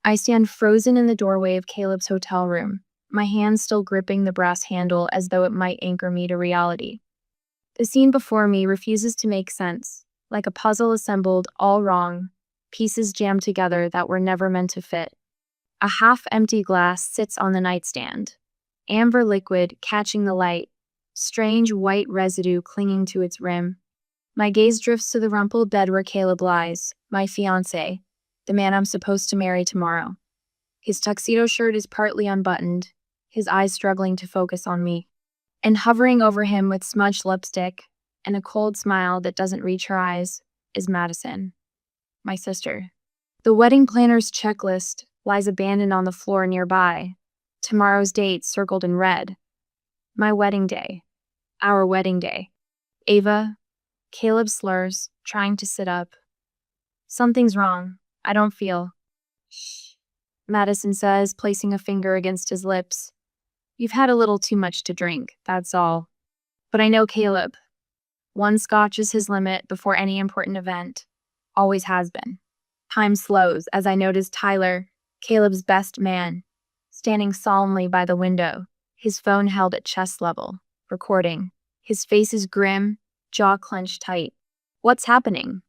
I stand frozen in the doorway of Caleb's hotel room, my hand still gripping the brass handle as though it might anchor me to reality. The scene before me refuses to make sense, like a puzzle assembled all wrong, pieces jammed together that were never meant to fit. A half-empty glass sits on the nightstand, amber liquid catching the light, strange white residue clinging to its rim. My gaze drifts to the rumpled bed where Caleb lies, my fiancé, the man I'm supposed to marry tomorrow. His tuxedo shirt is partly unbuttoned, his eyes struggling to focus on me. And hovering over him with smudged lipstick and a cold smile that doesn't reach her eyes is Madison, my sister. The wedding planner's checklist lies abandoned on the floor nearby, tomorrow's date circled in red. My wedding day. Our wedding day. Ava. Caleb slurs, trying to sit up. Something's wrong. I don't feel. Shh, Madison says, placing a finger against his lips. You've had a little too much to drink, that's all. But I know Caleb. One scotch is his limit before any important event. Always has been. Time slows as I notice Tyler, Caleb's best man, standing solemnly by the window, his phone held at chest level, recording. His face is grim, jaw clenched tight. What's happening?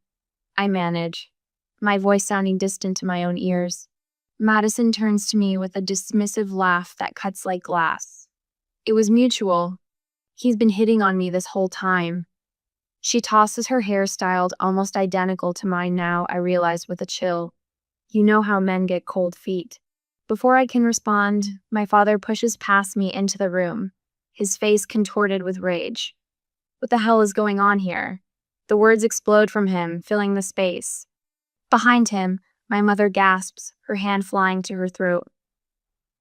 I manage, my voice sounding distant to my own ears. Madison turns to me with a dismissive laugh that cuts like glass. It was mutual. He's been hitting on me this whole time. She tosses her hair styled almost identical to mine now, I realize with a chill. You know how men get cold feet. Before I can respond, my father pushes past me into the room, his face contorted with rage. What the hell is going on here? The words explode from him, filling the space. Behind him, my mother gasps, her hand flying to her throat.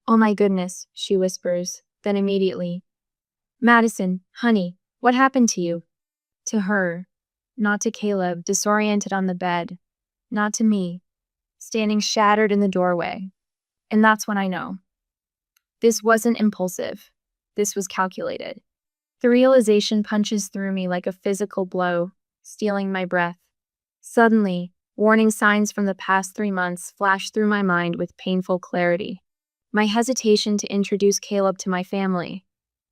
Oh my goodness, she whispers, then immediately. Madison, honey, what happened to you? To her, not to Caleb, disoriented on the bed, not to me, standing shattered in the doorway. And that's when I know. This wasn't impulsive. This was calculated. The realization punches through me like a physical blow, stealing my breath. Suddenly, warning signs from the past 3 months flash through my mind with painful clarity. My hesitation to introduce Caleb to my family.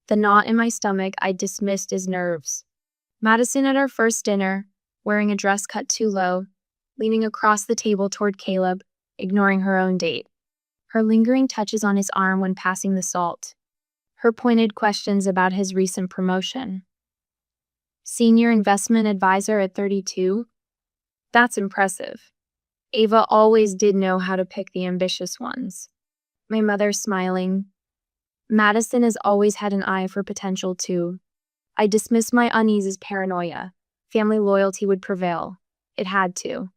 The knot in my stomach I dismissed as nerves. Madison at our first dinner, wearing a dress cut too low, leaning across the table toward Caleb, ignoring her own date. Her lingering touches on his arm when passing the salt. Her pointed questions about his recent promotion. Senior investment advisor at 32? That's impressive. Ava always did know how to pick the ambitious ones. My mother smiling. Madison has always had an eye for potential too. I dismissed my unease as paranoia. Family loyalty would prevail. It had to.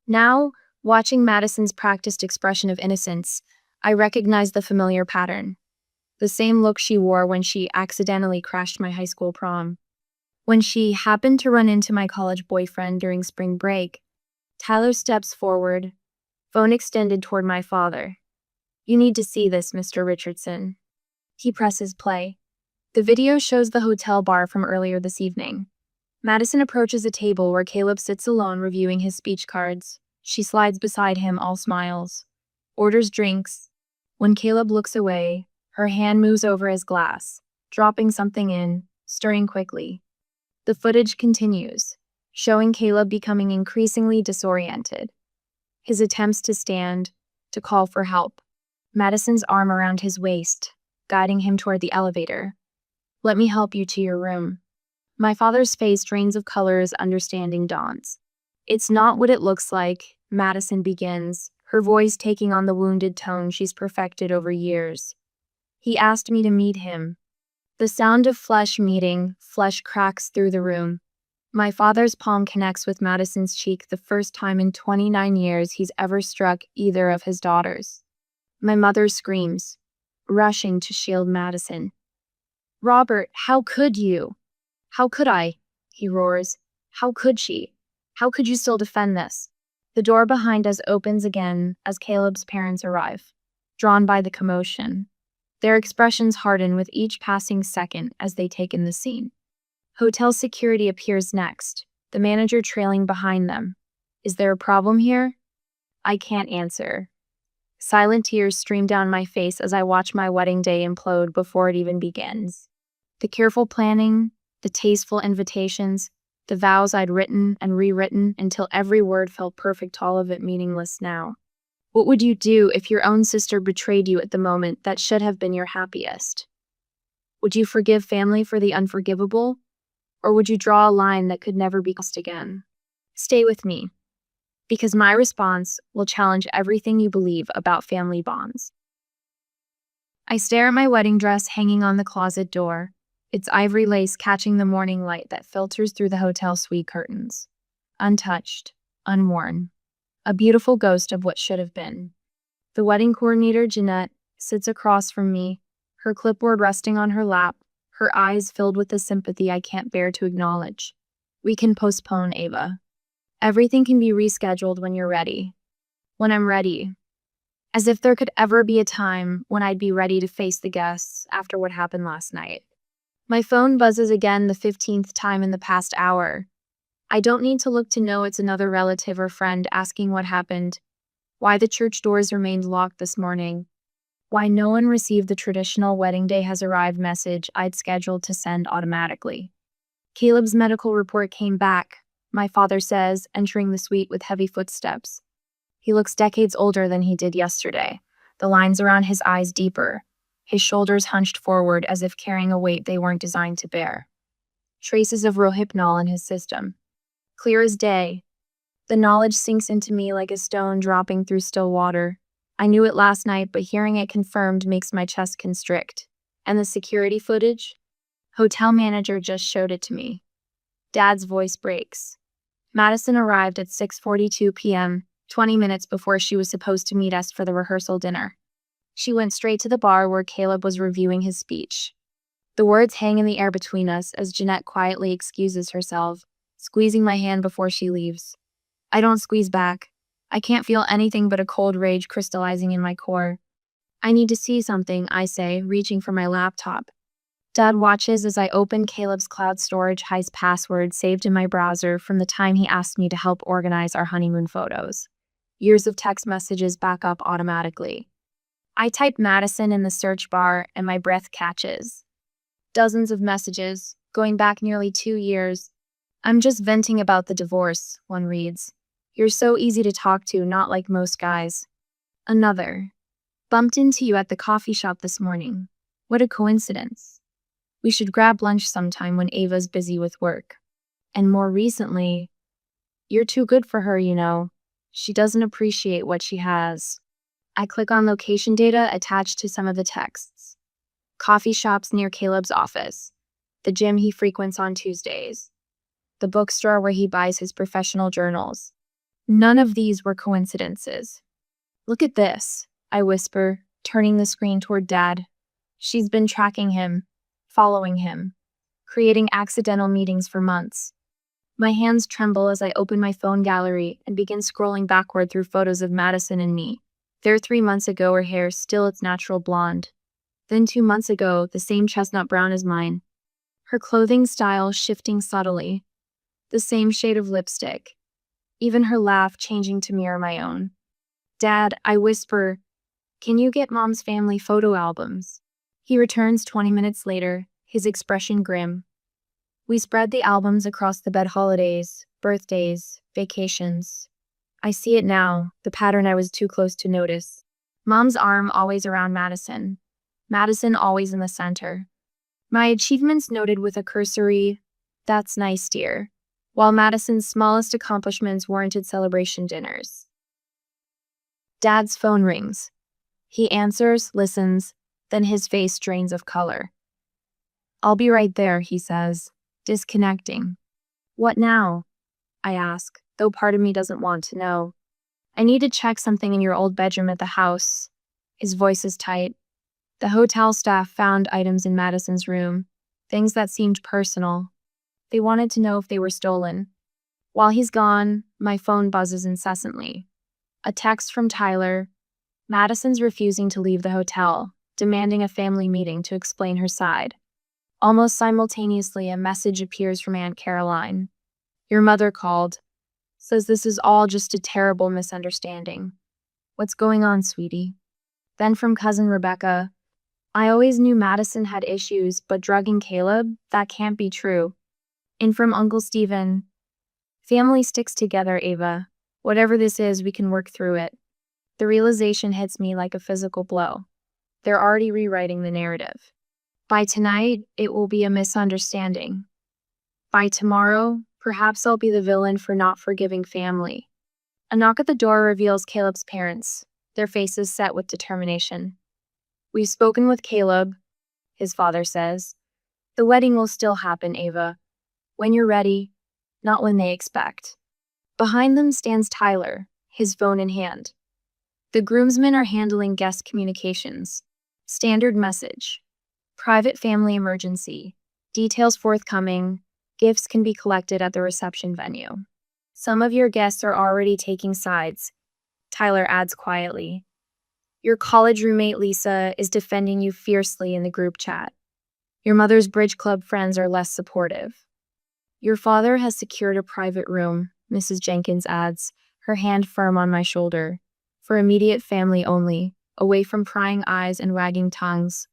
Now, watching Madison's practiced expression of innocence, I recognized the familiar pattern. The same look she wore when she accidentally crashed my high school prom. When she happened to run into my college boyfriend during spring break. Tyler steps forward, phone extended toward my father. You need to see this, Mr. Richardson. He presses play. The video shows the hotel bar from earlier this evening. Madison approaches a table where Caleb sits alone reviewing his speech cards. She slides beside him, all smiles. Orders drinks. When Caleb looks away, her hand moves over his glass, dropping something in, stirring quickly. The footage continues, showing Caleb becoming increasingly disoriented. His attempts to stand, to call for help. Madison's arm around his waist, guiding him toward the elevator. Let me help you to your room. My father's face drains of color as understanding dawns. It's not what it looks like, Madison begins, her voice taking on the wounded tone she's perfected over years. He asked me to meet him. The sound of flesh meeting, flesh cracks through the room. My father's palm connects with Madison's cheek the first time in 29 years he's ever struck either of his daughters. My mother screams, rushing to shield Madison. Robert, how could you? How could I? He roars. How could she? How could you still defend this? The door behind us opens again as Caleb's parents arrive, drawn by the commotion. Their expressions harden with each passing second as they take in the scene. Hotel security appears next, the manager trailing behind them. Is there a problem here? I can't answer. Silent tears stream down my face as I watch my wedding day implode before it even begins. The careful planning, the tasteful invitations, the vows I'd written and rewritten until every word felt perfect, all of it meaningless now. What would you do if your own sister betrayed you at the moment that should have been your happiest? Would you forgive family for the unforgivable? Or would you draw a line that could never be crossed again? Stay with me, because my response will challenge everything you believe about family bonds. I stare at my wedding dress hanging on the closet door, its ivory lace catching the morning light that filters through the hotel suite curtains. Untouched, unworn, a beautiful ghost of what should have been. The wedding coordinator, Jeanette, sits across from me, her clipboard resting on her lap, her eyes filled with the sympathy I can't bear to acknowledge. We can postpone, Ava. Everything can be rescheduled when you're ready. When I'm ready. As if there could ever be a time when I'd be ready to face the guests after what happened last night. My phone buzzes again the 15th time in the past hour. I don't need to look to know it's another relative or friend asking what happened, why the church doors remained locked this morning, why no one received the traditional wedding day has arrived message I'd scheduled to send automatically. Caleb's medical report came back, my father says, entering the suite with heavy footsteps. He looks decades older than he did yesterday, the lines around his eyes deeper, his shoulders hunched forward as if carrying a weight they weren't designed to bear. Traces of Rohypnol in his system. Clear as day. The knowledge sinks into me like a stone dropping through still water. I knew it last night, but hearing it confirmed makes my chest constrict. And the security footage? Hotel manager just showed it to me. Dad's voice breaks. Madison arrived at 6:42 p.m., 20 minutes before she was supposed to meet us for the rehearsal dinner. She went straight to the bar where Caleb was reviewing his speech. The words hang in the air between us as Jeanette quietly excuses herself, squeezing my hand before she leaves. I don't squeeze back. I can't feel anything but a cold rage crystallizing in my core. I need to see something, I say, reaching for my laptop. Dad watches as I open Caleb's cloud storage heist password saved in my browser from the time he asked me to help organize our honeymoon photos. Years of text messages back up automatically. I type Madison in the search bar and my breath catches. Dozens of messages, going back nearly 2 years. I'm just venting about the divorce, one reads. You're so easy to talk to, not like most guys. Another. Bumped into you at the coffee shop this morning. What a coincidence. We should grab lunch sometime when Ava's busy with work. And more recently, you're too good for her, you know. She doesn't appreciate what she has. I click on location data attached to some of the texts. Coffee shops near Caleb's office. The gym he frequents on Tuesdays. The bookstore where he buys his professional journals. None of these were coincidences. Look at this, I whisper, turning the screen toward Dad. She's been tracking him, following him, creating accidental meetings for months. My hands tremble as I open my phone gallery and begin scrolling backward through photos of Madison and me. There 3 months ago, her hair still its natural blonde. Then 2 months ago, the same chestnut brown as mine. Her clothing style shifting subtly. The same shade of lipstick. Even her laugh changing to mirror my own. Dad, I whisper, can you get Mom's family photo albums? He returns 20 minutes later, his expression grim. We spread the albums across the bed holidays, birthdays, vacations. I see it now, the pattern I was too close to notice. Mom's arm always around Madison. Madison always in the center. My achievements noted with a cursory, that's nice, dear, while Madison's smallest accomplishments warranted celebration dinners. Dad's phone rings. He answers, listens, then his face drains of color. I'll be right there, he says, disconnecting. What now? I ask, though part of me doesn't want to know. I need to check something in your old bedroom at the house. His voice is tight. The hotel staff found items in Madison's room, things that seemed personal. They wanted to know if they were stolen. While he's gone, my phone buzzes incessantly. A text from Tyler. Madison's refusing to leave the hotel, demanding a family meeting to explain her side. Almost simultaneously, a message appears from Aunt Caroline. Your mother called. Says this is all just a terrible misunderstanding. What's going on, sweetie? Then from cousin Rebecca, I always knew Madison had issues, but drugging Caleb? That can't be true. And from Uncle Stephen, family sticks together, Ava. Whatever this is, we can work through it. The realization hits me like a physical blow. They're already rewriting the narrative. By tonight, it will be a misunderstanding. By tomorrow, perhaps I'll be the villain for not forgiving family. A knock at the door reveals Caleb's parents, their faces set with determination. We've spoken with Caleb, his father says. The wedding will still happen, Ava. When you're ready, not when they expect. Behind them stands Tyler, his phone in hand. The groomsmen are handling guest communications. Standard message. Private family emergency. Details forthcoming. Gifts can be collected at the reception venue. Some of your guests are already taking sides, Tyler adds quietly. Your college roommate Lisa is defending you fiercely in the group chat. Your mother's bridge club friends are less supportive. Your father has secured a private room, Mrs. Jenkins adds, her hand firm on my shoulder. For immediate family only, away from prying eyes and wagging tongues.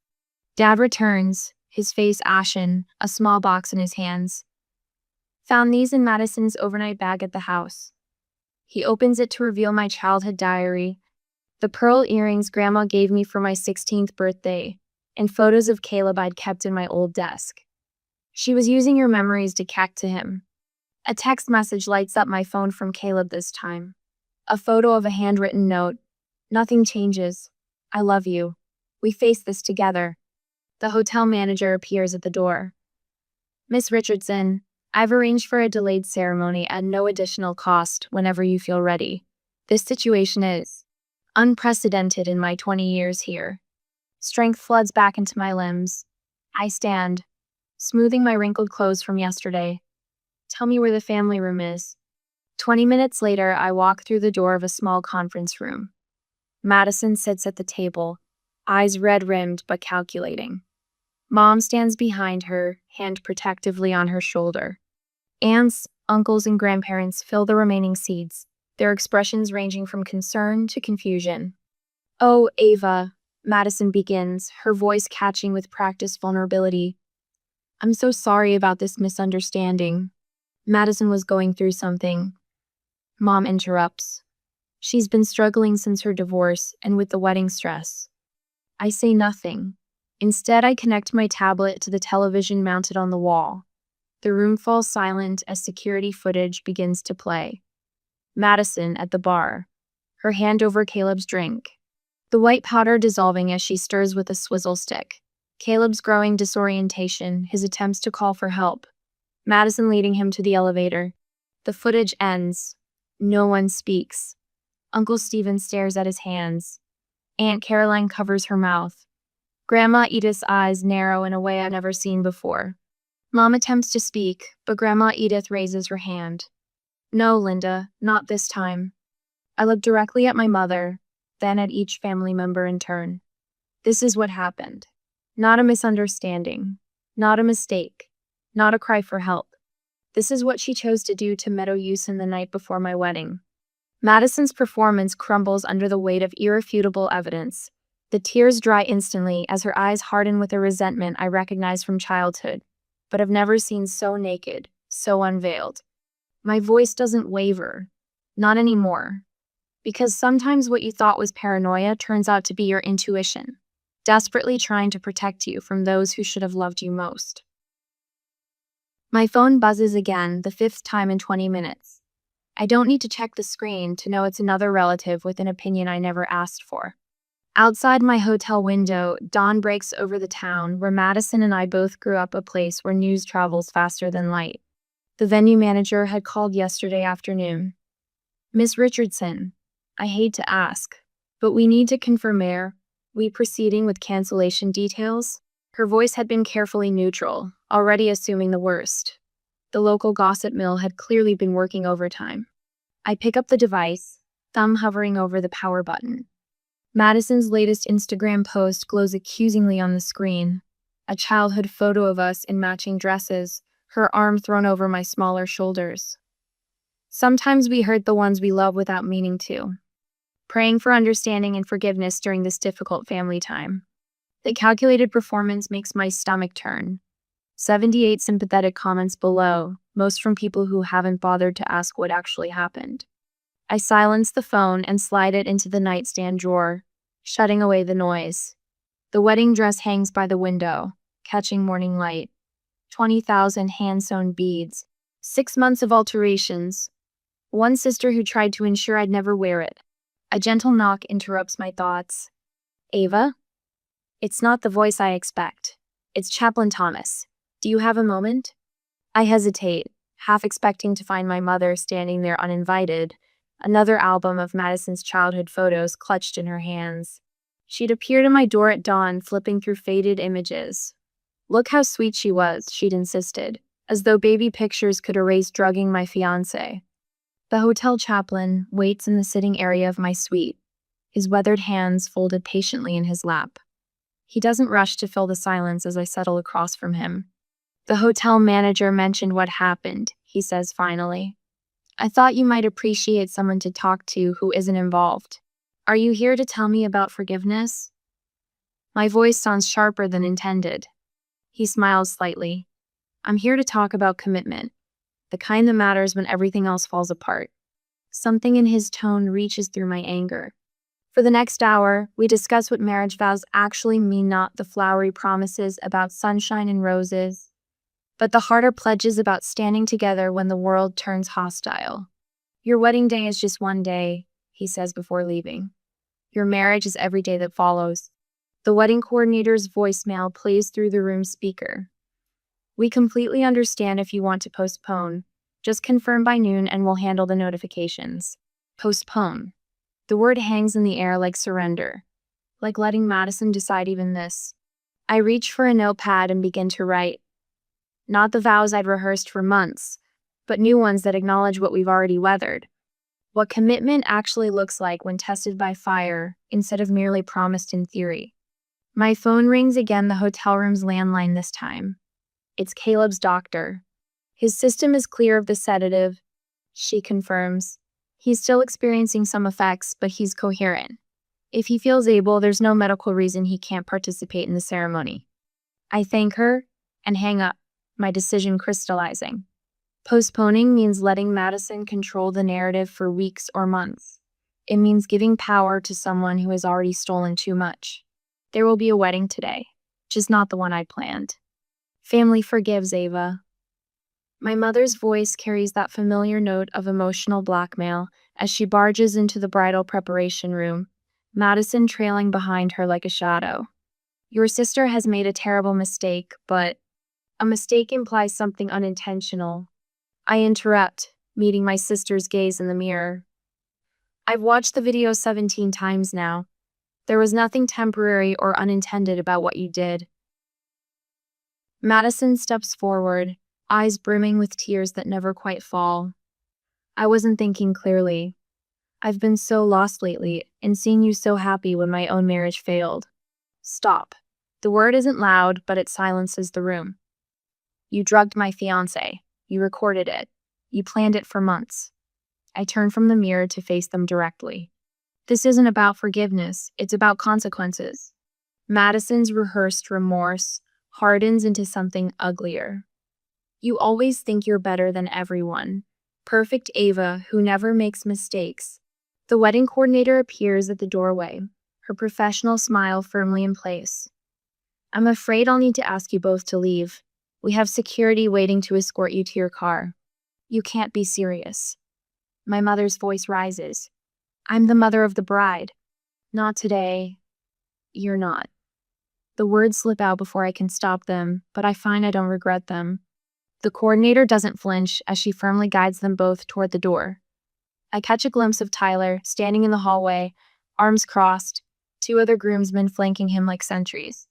Dad returns, his face ashen, a small box in his hands. Found these in Madison's overnight bag at the house. He opens it to reveal my childhood diary, the pearl earrings Grandma gave me for my 16th birthday, and photos of Caleb I'd kept in my old desk. She was using your memories to cack to him. A text message lights up my phone from Caleb this time. A photo of a handwritten note. Nothing changes. I love you. We face this together. The hotel manager appears at the door. Miss Richardson, I've arranged for a delayed ceremony at no additional cost whenever you feel ready. This situation is unprecedented in my 20 years here. Strength floods back into my limbs. I stand, smoothing my wrinkled clothes from yesterday. Tell me where the family room is. 20 minutes later, I walk through the door of a small conference room. Madison sits at the table, eyes red-rimmed but calculating. Mom stands behind her, hand protectively on her shoulder. Aunts, uncles, and grandparents fill the remaining seats, their expressions ranging from concern to confusion. Oh, Ava, Madison begins, her voice catching with practiced vulnerability. I'm so sorry about this misunderstanding. Madison was going through something. Mom interrupts. She's been struggling since her divorce and with the wedding stress. I say nothing. Instead, I connect my tablet to the television mounted on the wall. The room falls silent as security footage begins to play. Madison at the bar, her hand over Caleb's drink. The white powder dissolving as she stirs with a swizzle stick. Caleb's growing disorientation, his attempts to call for help. Madison leading him to the elevator. The footage ends. No one speaks. Uncle Stephen stares at his hands. Aunt Caroline covers her mouth. Grandma Edith's eyes narrow in a way I've never seen before. Mom attempts to speak, but Grandma Edith raises her hand. No, Linda, not this time. I look directly at my mother, then at each family member in turn. This is what happened. Not a misunderstanding. Not a mistake. Not a cry for help. This is what she chose to do to Meadow Houston the night before my wedding. Madison's performance crumbles under the weight of irrefutable evidence. The tears dry instantly as her eyes harden with a resentment I recognize from childhood, but have never seen so naked, so unveiled. My voice doesn't waver. Not anymore. Because sometimes what you thought was paranoia turns out to be your intuition, desperately trying to protect you from those who should have loved you most. My phone buzzes again, the 5th time in 20 minutes. I don't need to check the screen to know it's another relative with an opinion I never asked for. Outside my hotel window, dawn breaks over the town where Madison and I both grew up, a place where news travels faster than light. The venue manager had called yesterday afternoon. Miss Richardson, I hate to ask, but we need to confirm, are we proceeding with cancellation details? Her voice had been carefully neutral, already assuming the worst. The local gossip mill had clearly been working overtime. I pick up the device, thumb hovering over the power button. Madison's latest Instagram post glows accusingly on the screen. A childhood photo of us in matching dresses, her arm thrown over my smaller shoulders. Sometimes we hurt the ones we love without meaning to. praying for understanding and forgiveness during this difficult family time. The calculated performance makes my stomach turn. 78 sympathetic comments below, most from people who haven't bothered to ask what actually happened. I silence the phone and slide it into the nightstand drawer, shutting away the noise. The wedding dress hangs by the window, catching morning light. 20,000 hand-sewn beads. 6 months of alterations. One sister who tried to ensure I'd never wear it. A gentle knock interrupts my thoughts. Ava? It's not the voice I expect. It's Chaplain Thomas. Do you have a moment? I hesitate, half expecting to find my mother standing there uninvited, another album of Madison's childhood photos clutched in her hands. She'd appeared at my door at dawn, flipping through faded images. Look how sweet she was, she'd insisted, as though baby pictures could erase drugging my fiancé. The hotel chaplain waits in the sitting area of my suite, his weathered hands folded patiently in his lap. He doesn't rush to fill the silence as I settle across from him. The hotel manager mentioned what happened, he says finally. I thought you might appreciate someone to talk to who isn't involved. Are you here to tell me about forgiveness? My voice sounds sharper than intended. He smiles slightly. I'm here to talk about commitment, the kind that matters when everything else falls apart. Something in his tone reaches through my anger. For the next hour, we discuss what marriage vows actually mean, not the flowery promises about sunshine and roses, but the harder pledges about standing together when the world turns hostile. Your wedding day is just one day, he says before leaving. Your marriage is every day that follows. The wedding coordinator's voicemail plays through the room speaker. We completely understand if you want to postpone. Just confirm by noon and we'll handle the notifications. Postpone. The word hangs in the air like surrender, like letting Madison decide even this. I reach for a notepad and begin to write. Not the vows I'd rehearsed for months, but new ones that acknowledge what we've already weathered. What commitment actually looks like when tested by fire instead of merely promised in theory. My phone rings again, the hotel room's landline this time. It's Caleb's doctor. His system is clear of the sedative, she confirms. He's still experiencing some effects, but he's coherent. If he feels able, there's no medical reason he can't participate in the ceremony. I thank her and hang up, my decision crystallizing. Postponing means letting Madison control the narrative for weeks or months. It means giving power to someone who has already stolen too much. There will be a wedding today, just not the one I planned. Family forgives, Ava. My mother's voice carries that familiar note of emotional blackmail as she barges into the bridal preparation room, Madison trailing behind her like a shadow. Your sister has made a terrible mistake, but a mistake implies something unintentional. I interrupt, meeting my sister's gaze in the mirror. I've watched the video 17 times now. There was nothing temporary or unintended about what you did. Madison steps forward, eyes brimming with tears that never quite fall. I wasn't thinking clearly. I've been so lost lately, and seeing you so happy when my own marriage failed. Stop. The word isn't loud, but it silences the room. You drugged my fiancé. You recorded it. You planned it for months. I turn from the mirror to face them directly. This isn't about forgiveness, it's about consequences. Madison's rehearsed remorse hardens into something uglier. You always think you're better than everyone. Perfect Ava, who never makes mistakes. The wedding coordinator appears at the doorway, her professional smile firmly in place. I'm afraid I'll need to ask you both to leave. We have security waiting to escort you to your car. You can't be serious. My mother's voice rises. I'm the mother of the bride. Not today. You're not. The words slip out before I can stop them, but I find I don't regret them. The coordinator doesn't flinch as she firmly guides them both toward the door. I catch a glimpse of Tyler standing in the hallway, arms crossed, 2 other groomsmen flanking him like sentries.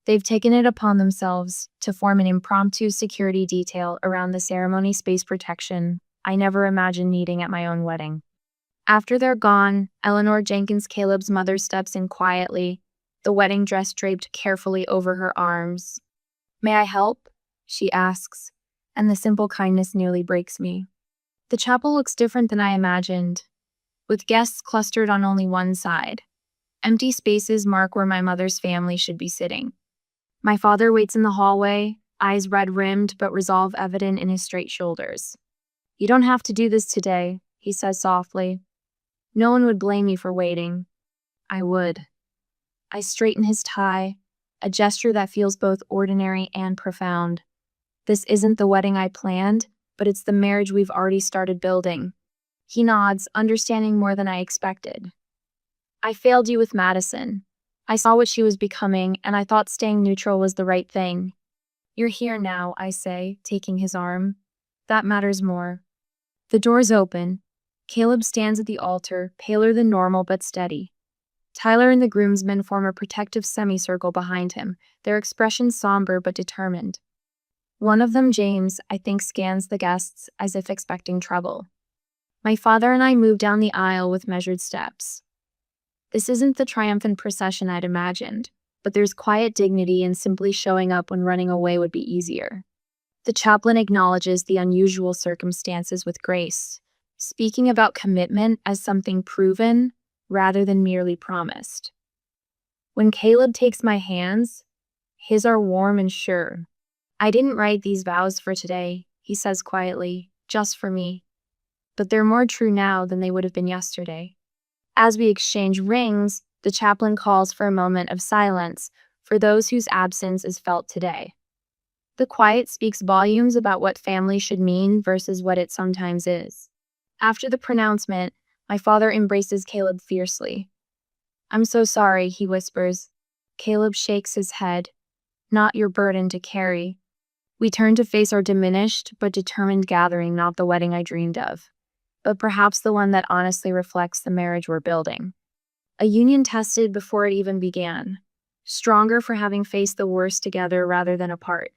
They've taken it upon themselves to form an impromptu security detail around the ceremony space protection I never imagined needing at my own wedding. After they're gone, Eleanor Jenkins, Caleb's mother, steps in quietly, the wedding dress draped carefully over her arms. May I help? She asks, and the simple kindness nearly breaks me. The chapel looks different than I imagined. with guests clustered on only one side. Empty spaces mark where my mother's family should be sitting. My father waits in the hallway, eyes red-rimmed but resolve evident in his straight shoulders. "You don't have to do this today," he says softly. "No one would blame you for waiting." I would. I straighten his tie, a gesture that feels both ordinary and profound. This isn't the wedding I planned, but it's the marriage we've already started building. He nods, understanding more than I expected. "I failed you with Madison. I saw what she was becoming, and I thought staying neutral was the right thing. You're here now," I say, taking his arm. "That matters more." The doors open. Caleb stands at the altar, paler than normal but steady. Tyler and the groomsmen form a protective semicircle behind him, their expressions somber but determined. One of them, James, I think, scans the guests as if expecting trouble. My father and I move down the aisle with measured steps. This isn't the triumphant procession I'd imagined, but there's quiet dignity in simply showing up when running away would be easier. The chaplain acknowledges the unusual circumstances with grace, speaking about commitment as something proven rather than merely promised. When Caleb takes my hands, his are warm and sure. "I didn't write these vows for today," he says quietly, "just for me. But they're more true now than they would have been yesterday." As we exchange rings, the chaplain calls for a moment of silence for those whose absence is felt today. The quiet speaks volumes about what family should mean versus what it sometimes is. After the pronouncement, my father embraces Caleb fiercely. "I'm so sorry," he whispers. Caleb shakes his head. "Not your burden to carry." We turn to face our diminished but determined gathering, not the wedding I dreamed of, but perhaps the one that honestly reflects the marriage we're building. A union tested before it even began, stronger for having faced the worst together rather than apart.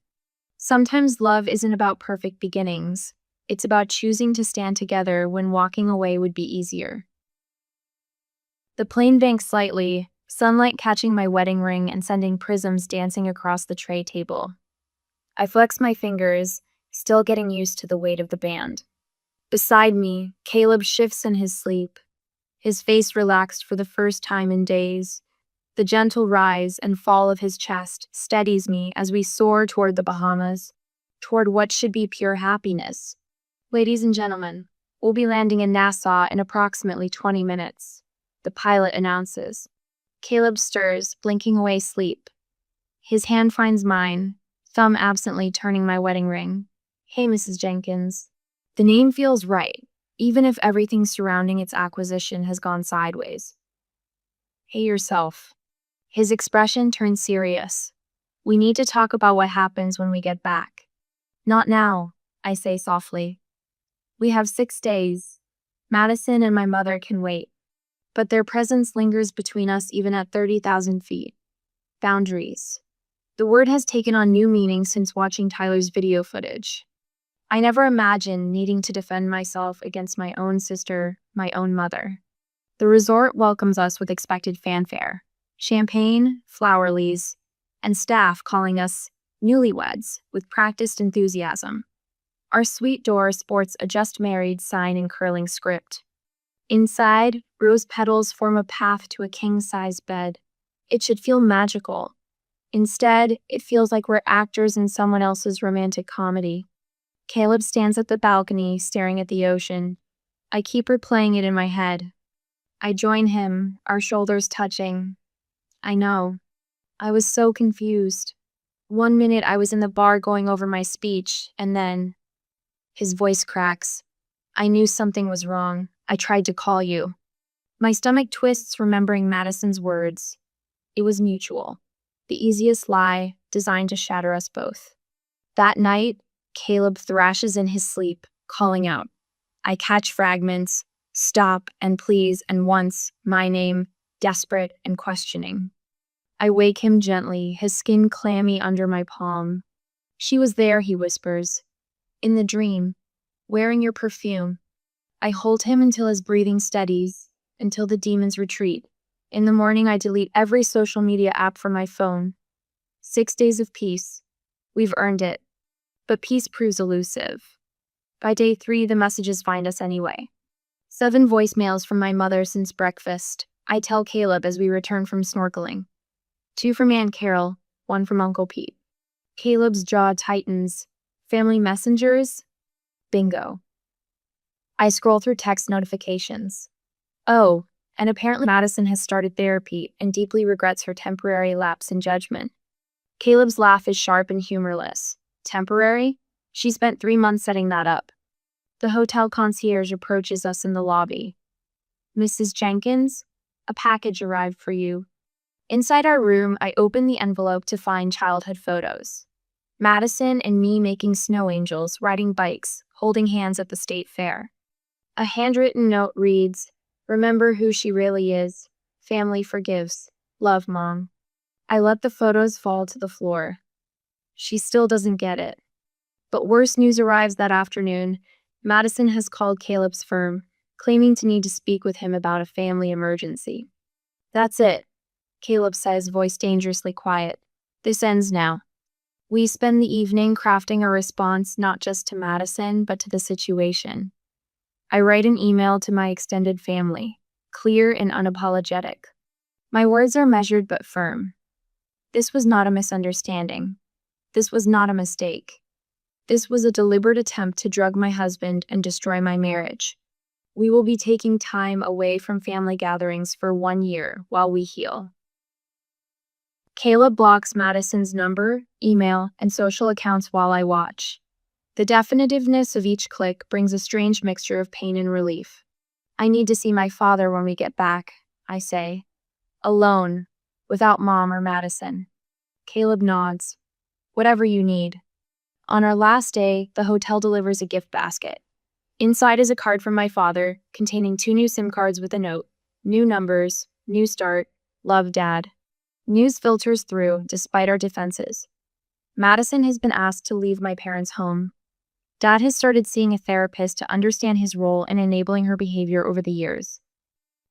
Sometimes love isn't about perfect beginnings. It's about choosing to stand together when walking away would be easier. The plane banks slightly, sunlight catching my wedding ring and sending prisms dancing across the tray table. I flex my fingers, still getting used to the weight of the band. Beside me, Caleb shifts in his sleep, his face relaxed for the first time in days. The gentle rise and fall of his chest steadies me as we soar toward the Bahamas, toward what should be pure happiness. "Ladies and gentlemen, we'll be landing in Nassau in approximately 20 minutes, the pilot announces. Caleb stirs, blinking away sleep. His hand finds mine, thumb absently turning my wedding ring. "Hey, Mrs. Jenkins." The name feels right, even if everything surrounding its acquisition has gone sideways. "Hey yourself." His expression turns serious. "We need to talk about what happens when we get back." "Not now," I say softly. "We have 6 days. Madison and my mother can wait. But their presence lingers between us even at 30,000 feet. Boundaries. The word has taken on new meaning since watching Tyler's video footage. I never imagined needing to defend myself against my own sister, my own mother. The resort welcomes us with expected fanfare. Champagne, flower leaves, and staff calling us newlyweds with practiced enthusiasm. Our suite door sports a "just married" sign in curling script. Inside, rose petals form a path to a king-size bed. It should feel magical. Instead, it feels like we're actors in someone else's romantic comedy. Caleb stands at the balcony, staring at the ocean. I keep replaying it in my head. I join him, our shoulders touching. I know. I was so confused. One minute I was in the bar going over my speech, and then... His voice cracks. "I knew something was wrong. I tried to call you." My stomach twists remembering Madison's words. It was mutual. The easiest lie, designed to shatter us both. That night, Caleb thrashes in his sleep, calling out. I catch fragments, stop and please, and once, my name, desperate and questioning. I wake him gently, his skin clammy under my palm. "She was there," he whispers. "In the dream, wearing your perfume." I hold him until his breathing steadies, until the demons retreat. In the morning, I delete every social media app from my phone. 6 days of peace. We've earned it. But peace proves elusive. By day 3, the messages find us anyway. 7 voicemails from my mother since breakfast, I tell Caleb as we return from snorkeling. 2 from Aunt Carol, 1 from Uncle Pete. Caleb's jaw tightens. Family messengers? Bingo. I scroll through text notifications. Oh, and apparently Madison has started therapy and deeply regrets her temporary lapse in judgment. Caleb's laugh is sharp and humorless. Temporary? She spent 3 months setting that up. The hotel concierge approaches us in the lobby. Mrs. Jenkins, a package arrived for you. Inside our room, I open the envelope to find childhood photos. Madison and me making snow angels, riding bikes, holding hands at the state fair. A handwritten note reads, "Remember who she really is. Family forgives. Love, Mom." I let the photos fall to the floor. She still doesn't get it. But worse news arrives that afternoon. Madison has called Caleb's firm, claiming to need to speak with him about a family emergency. That's it, Caleb says, voice dangerously quiet. This ends now. We spend the evening crafting a response not just to Madison, but to the situation. I write an email to my extended family, clear and unapologetic. My words are measured but firm. This was not a misunderstanding. This was not a mistake. This was a deliberate attempt to drug my husband and destroy my marriage. We will be taking time away from family gatherings for 1 year while we heal. Caleb blocks Madison's number, email, and social accounts while I watch. The definitiveness of each click brings a strange mixture of pain and relief. I need to see my father when we get back, I say. Alone, without Mom or Madison. Caleb nods. Whatever you need. On our last day, the hotel delivers a gift basket. Inside is a card from my father, containing 2 new SIM cards with a note. New numbers, new start, love, Dad. News filters through, despite our defenses. Madison has been asked to leave my parents' home. Dad has started seeing a therapist to understand his role in enabling her behavior over the years.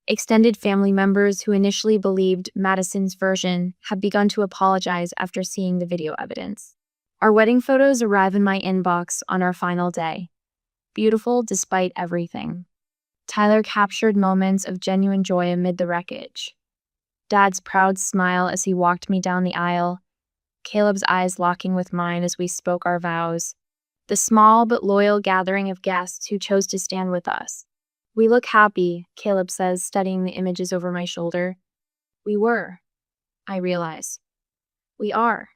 Extended family members who initially believed Madison's version have begun to apologize after seeing the video evidence. Our wedding photos arrive in my inbox on our final day. Beautiful despite everything. Tyler captured moments of genuine joy amid the wreckage. Dad's proud smile as he walked me down the aisle. Caleb's eyes locking with mine as we spoke our vows. The small but loyal gathering of guests who chose to stand with us. We look happy, Caleb says, studying the images over my shoulder. We were, I realize. We are.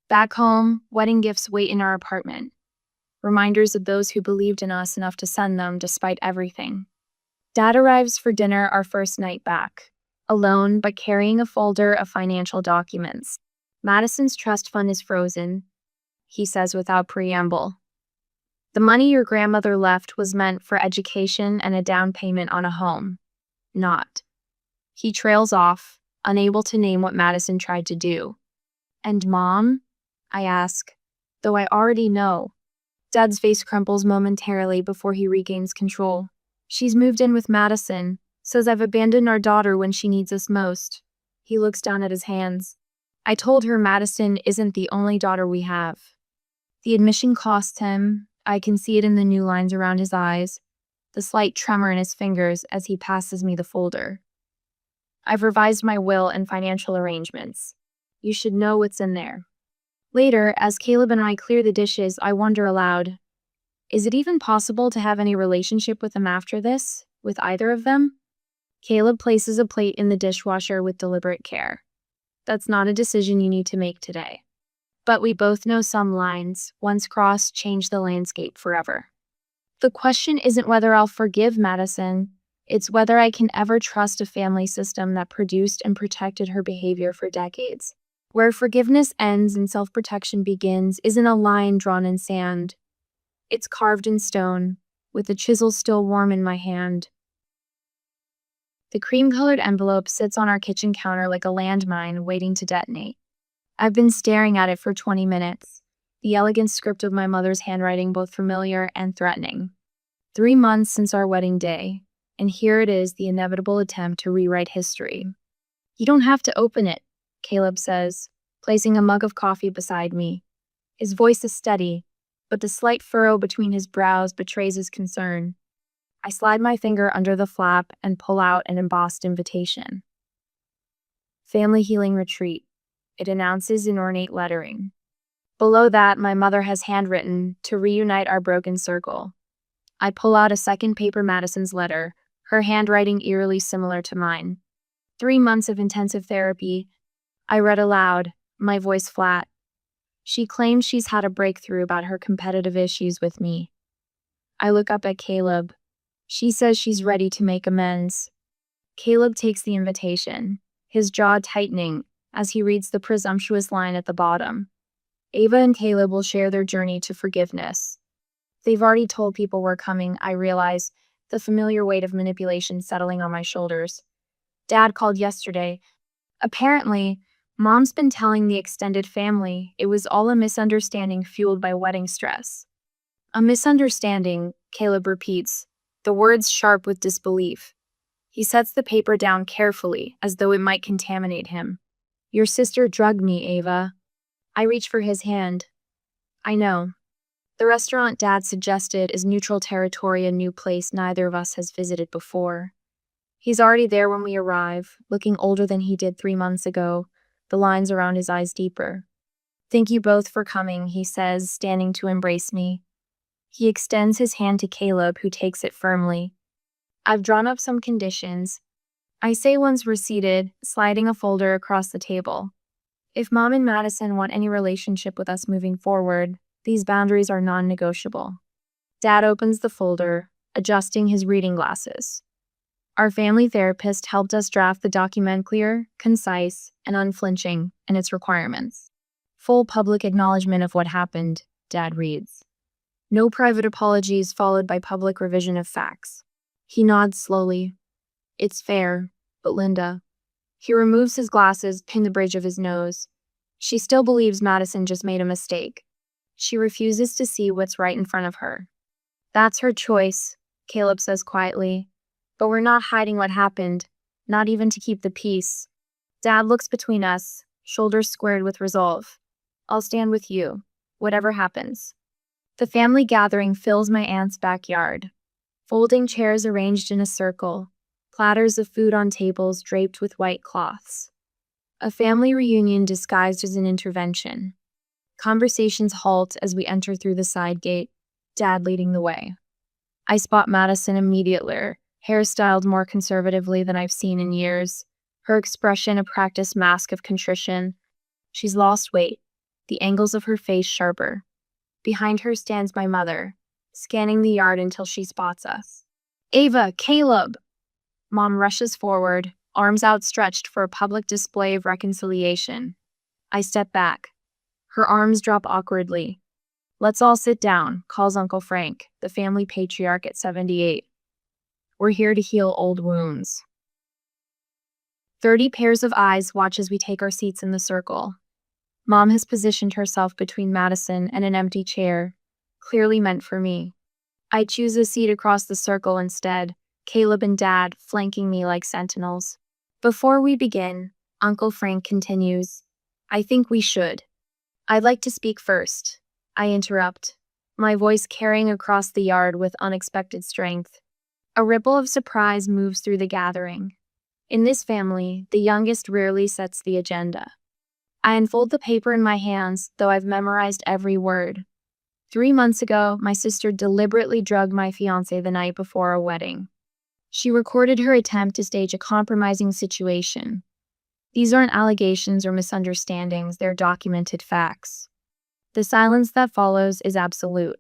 Back home, wedding gifts wait in our apartment. Reminders of those who believed in us enough to send them despite everything. Dad arrives for dinner our first night back. Alone, but carrying a folder of financial documents. Madison's trust fund is frozen, he says without preamble. The money your grandmother left was meant for education and a down payment on a home. Not. He trails off, unable to name what Madison tried to do. And Mom? I ask, though I already know. Dad's face crumples momentarily before he regains control. She's moved in with Madison, says I've abandoned our daughter when she needs us most. He looks down at his hands. I told her Madison isn't the only daughter we have. The admission cost him. I can see it in the new lines around his eyes, the slight tremor in his fingers as he passes me the folder. I've revised my will and financial arrangements. You should know what's in there. Later, as Caleb and I clear the dishes, I wonder aloud, is it even possible to have any relationship with them after this, with either of them? Caleb places a plate in the dishwasher with deliberate care. That's not a decision you need to make today. But we both know some lines, once crossed, change the landscape forever. The question isn't whether I'll forgive Madison, it's whether I can ever trust a family system that produced and protected her behavior for decades. Where forgiveness ends and self-protection begins isn't a line drawn in sand. It's carved in stone, with the chisel still warm in my hand. The cream-colored envelope sits on our kitchen counter like a landmine waiting to detonate. I've been staring at it for 20 minutes, the elegant script of my mother's handwriting both familiar and threatening. 3 months since our wedding day, and here it is, the inevitable attempt to rewrite history. You don't have to open it, Caleb says, placing a mug of coffee beside me. His voice is steady, but the slight furrow between his brows betrays his concern. I slide my finger under the flap and pull out an embossed invitation. Family Healing Retreat, it announces in ornate lettering. Below that, my mother has handwritten, to reunite our broken circle. I pull out a second paper, Madison's letter, her handwriting eerily similar to mine. 3 months of intensive therapy. I read aloud, my voice flat. She claims she's had a breakthrough about her competitive issues with me. I look up at Caleb. She says she's ready to make amends. Caleb takes the invitation, his jaw tightening as he reads the presumptuous line at the bottom. Ava and Caleb will share their journey to forgiveness. They've already told people we're coming, I realize, the familiar weight of manipulation settling on my shoulders. Dad called yesterday. Apparently, Mom's been telling the extended family it was all a misunderstanding fueled by wedding stress. A misunderstanding, Caleb repeats, the words sharp with disbelief. He sets the paper down carefully, as though it might contaminate him. Your sister drugged me, Ava. I reach for his hand. I know. The restaurant Dad suggested is neutral territory, a new place neither of us has visited before. He's already there when we arrive, looking older than he did 3 months ago, the lines around his eyes deeper. Thank you both for coming, he says, standing to embrace me. He extends his hand to Caleb, who takes it firmly. I've drawn up some conditions. I say once we're seated, sliding a folder across the table. If Mom and Madison want any relationship with us moving forward, these boundaries are non-negotiable. Dad opens the folder, adjusting his reading glasses. Our family therapist helped us draft the document clear, concise, and unflinching in its requirements. Full public acknowledgement of what happened, Dad reads. No private apologies followed by public revision of facts. He nods slowly. It's fair, but Linda. He removes his glasses, pin the bridge of his nose. She still believes Madison just made a mistake. She refuses to see what's right in front of her. That's her choice, Caleb says quietly. But we're not hiding what happened, not even to keep the peace. Dad looks between us, shoulders squared with resolve. I'll stand with you, whatever happens. The family gathering fills my aunt's backyard. Folding chairs arranged in a circle, platters of food on tables draped with white cloths. A family reunion disguised as an intervention. Conversations halt as we enter through the side gate, Dad leading the way. I spot Madison immediately, hairstyled more conservatively than I've seen in years, her expression a practiced mask of contrition. She's lost weight, the angles of her face sharper. Behind her stands my mother, scanning the yard until she spots us. Ava, Caleb! Mom rushes forward, arms outstretched for a public display of reconciliation. I step back. Her arms drop awkwardly. Let's all sit down, calls Uncle Frank, the family patriarch at 78. We're here to heal old wounds. 30 pairs of eyes watch as we take our seats in the circle. Mom has positioned herself between Madison and an empty chair, clearly meant for me. I choose a seat across the circle instead, Caleb and Dad flanking me like sentinels. Before we begin, Uncle Frank continues, I think we should. I'd like to speak first. I interrupt, my voice carrying across the yard with unexpected strength. A ripple of surprise moves through the gathering. In this family, the youngest rarely sets the agenda. I unfold the paper in my hands, though I've memorized every word. 3 months ago, my sister deliberately drugged my fiancé the night before our wedding. She recorded her attempt to stage a compromising situation. These aren't allegations or misunderstandings, they're documented facts. The silence that follows is absolute.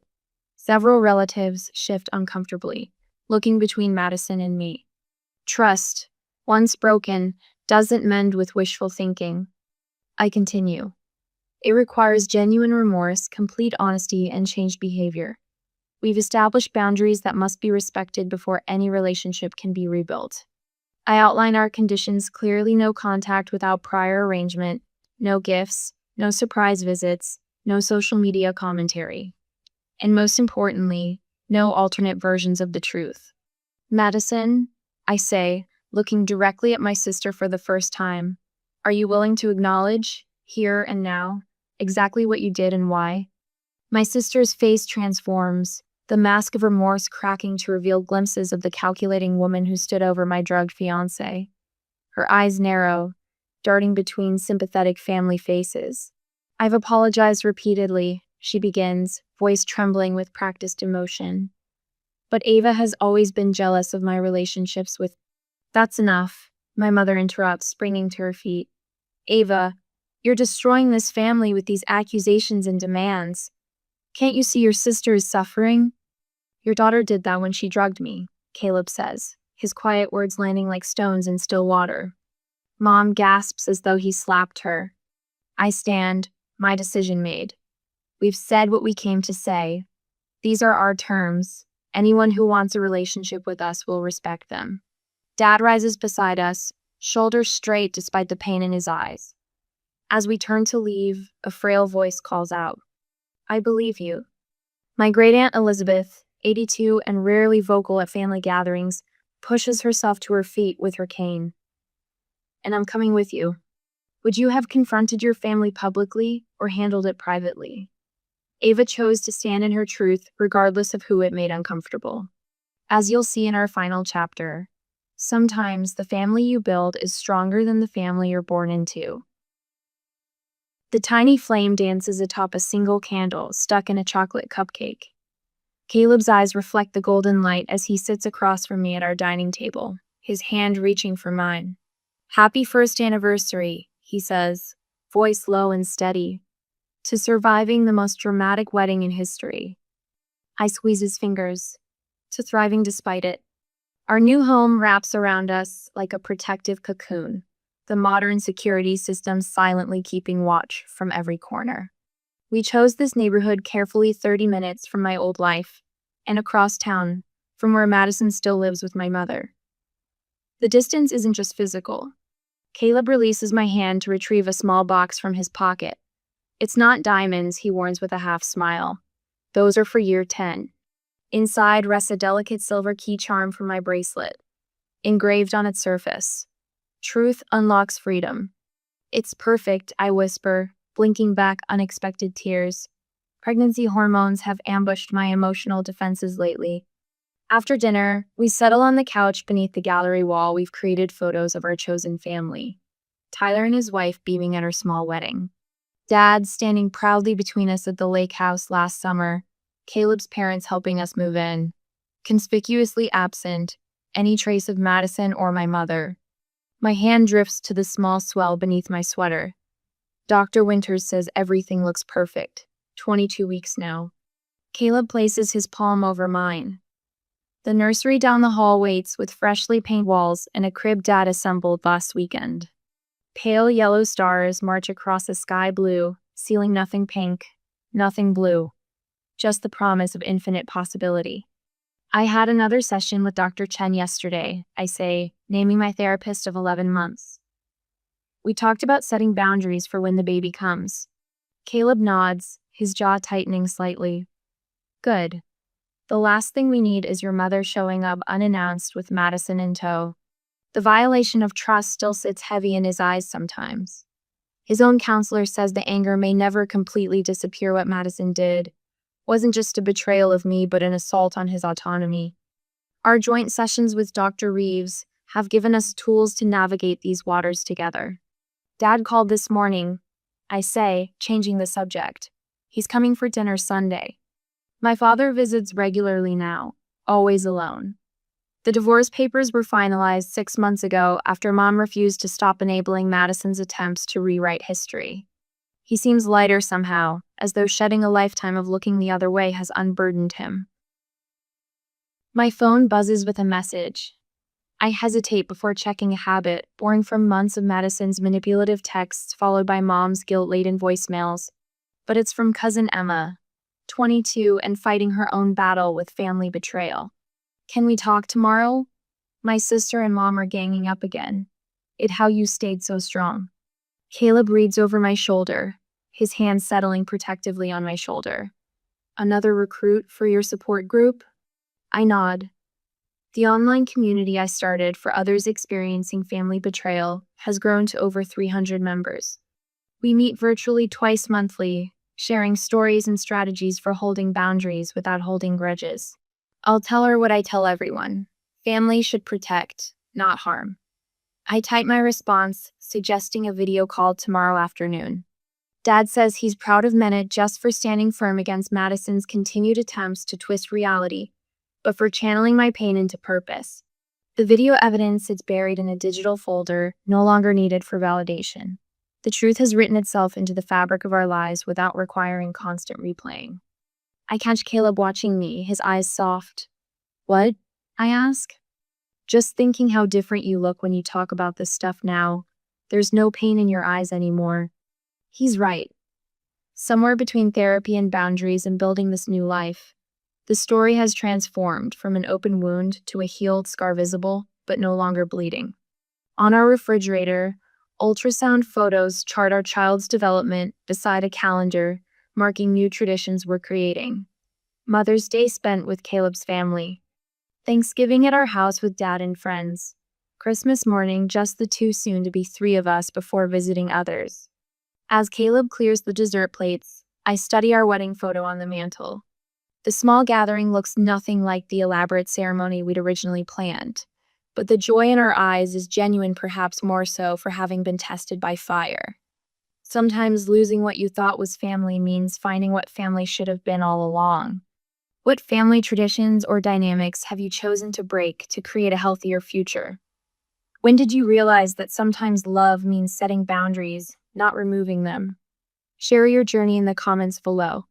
Several relatives shift uncomfortably, looking between Madison and me. Trust, once broken, doesn't mend with wishful thinking. I continue. It requires genuine remorse, complete honesty, and changed behavior. We've established boundaries that must be respected before any relationship can be rebuilt. I outline our conditions clearly: no contact without prior arrangement, no gifts, no surprise visits, no social media commentary. And most importantly, no alternate versions of the truth. Madison, I say, looking directly at my sister for the first time, are you willing to acknowledge, here and now, exactly what you did and why? My sister's face transforms, the mask of remorse cracking to reveal glimpses of the calculating woman who stood over my drugged fiancé. Her eyes narrow, darting between sympathetic family faces. I've apologized repeatedly, she begins, voice trembling with practiced emotion. But Ava has always been jealous of my relationships with... That's enough, my mother interrupts, springing to her feet. Ava, you're destroying this family with these accusations and demands. Can't you see your sister is suffering? Your daughter did that when she drugged me, Caleb says, his quiet words landing like stones in still water. Mom gasps as though he slapped her. I stand, my decision made. We've said what we came to say. These are our terms. Anyone who wants a relationship with us will respect them. Dad rises beside us, shoulders straight despite the pain in his eyes. As we turn to leave, a frail voice calls out, I believe you. My great-aunt Elizabeth, 82 and rarely vocal at family gatherings, pushes herself to her feet with her cane. And I'm coming with you. Would you have confronted your family publicly or handled it privately? Ava chose to stand in her truth regardless of who it made uncomfortable. As you'll see in our final chapter, sometimes the family you build is stronger than the family you're born into. The tiny flame dances atop a single candle stuck in a chocolate cupcake. Caleb's eyes reflect the golden light as he sits across from me at our dining table, his hand reaching for mine. Happy first anniversary, he says, voice low and steady, to surviving the most dramatic wedding in history. I squeeze his fingers, to thriving despite it. Our new home wraps around us like a protective cocoon, the modern security system silently keeping watch from every corner. We chose this neighborhood carefully 30 minutes from my old life, and across town, from where Madison still lives with my mother. The distance isn't just physical. Caleb releases my hand to retrieve a small box from his pocket. It's not diamonds, he warns with a half smile. Those are for year 10. Inside rests a delicate silver key charm from my bracelet, engraved on its surface. Truth unlocks freedom. It's perfect, I whisper, blinking back unexpected tears. Pregnancy hormones have ambushed my emotional defenses lately. After dinner, we settle on the couch beneath the gallery wall we've created photos of our chosen family. Tyler and his wife beaming at our small wedding. Dad standing proudly between us at the lake house last summer. Caleb's parents helping us move in. Conspicuously absent, any trace of Madison or my mother. My hand drifts to the small swell beneath my sweater. Dr. Winters says everything looks perfect. 22 weeks now. Caleb places his palm over mine. The nursery down the hall waits with freshly painted walls and a crib Dad assembled last weekend. Pale yellow stars march across a sky blue, sealing nothing pink, nothing blue. Just the promise of infinite possibility. I had another session with Dr. Chen yesterday, I say, naming my therapist of 11 months. We talked about setting boundaries for when the baby comes. Caleb nods, his jaw tightening slightly. Good. The last thing we need is your mother showing up unannounced with Madison in tow. The violation of trust still sits heavy in his eyes sometimes. His own counselor says the anger may never completely disappear. What Madison did wasn't just a betrayal of me, but an assault on his autonomy. Our joint sessions with Dr. Reeves have given us tools to navigate these waters together. Dad called this morning, I say, changing the subject. He's coming for dinner Sunday. My father visits regularly now, always alone. The divorce papers were finalized 6 months ago after Mom refused to stop enabling Madison's attempts to rewrite history. He seems lighter somehow, as though shedding a lifetime of looking the other way has unburdened him. My phone buzzes with a message. I hesitate before checking a habit born from months of Madison's manipulative texts followed by Mom's guilt-laden voicemails. But it's from cousin Emma, 22 and fighting her own battle with family betrayal. Can we talk tomorrow? My sister and Mom are ganging up again. How you stayed so strong. Caleb reads over my shoulder, his hand settling protectively on my shoulder. Another recruit for your support group? I nod. The online community I started for others experiencing family betrayal has grown to over 300 members. We meet virtually twice monthly, sharing stories and strategies for holding boundaries without holding grudges. I'll tell her what I tell everyone: family should protect, not harm. I type my response, suggesting a video call tomorrow afternoon. Dad says he's proud of Mena just for standing firm against Madison's continued attempts to twist reality, but for channeling my pain into purpose. The video evidence sits buried in a digital folder, no longer needed for validation. The truth has written itself into the fabric of our lives without requiring constant replaying. I catch Caleb watching me, his eyes soft. "What?" I ask. "Just thinking how different you look when you talk about this stuff now. There's no pain in your eyes anymore." He's right. Somewhere between therapy and boundaries and building this new life, the story has transformed from an open wound to a healed scar visible, but no longer bleeding. On our refrigerator, ultrasound photos chart our child's development beside a calendar marking new traditions we're creating. Mother's Day spent with Caleb's family. Thanksgiving at our house with Dad and friends. Christmas morning, just the two soon-to-be three of us before visiting others. As Caleb clears the dessert plates, I study our wedding photo on the mantle. The small gathering looks nothing like the elaborate ceremony we'd originally planned, but the joy in our eyes is genuine, perhaps more so for having been tested by fire. Sometimes losing what you thought was family means finding what family should have been all along. What family traditions or dynamics have you chosen to break to create a healthier future? When did you realize that sometimes love means setting boundaries, not removing them? Share your journey in the comments below.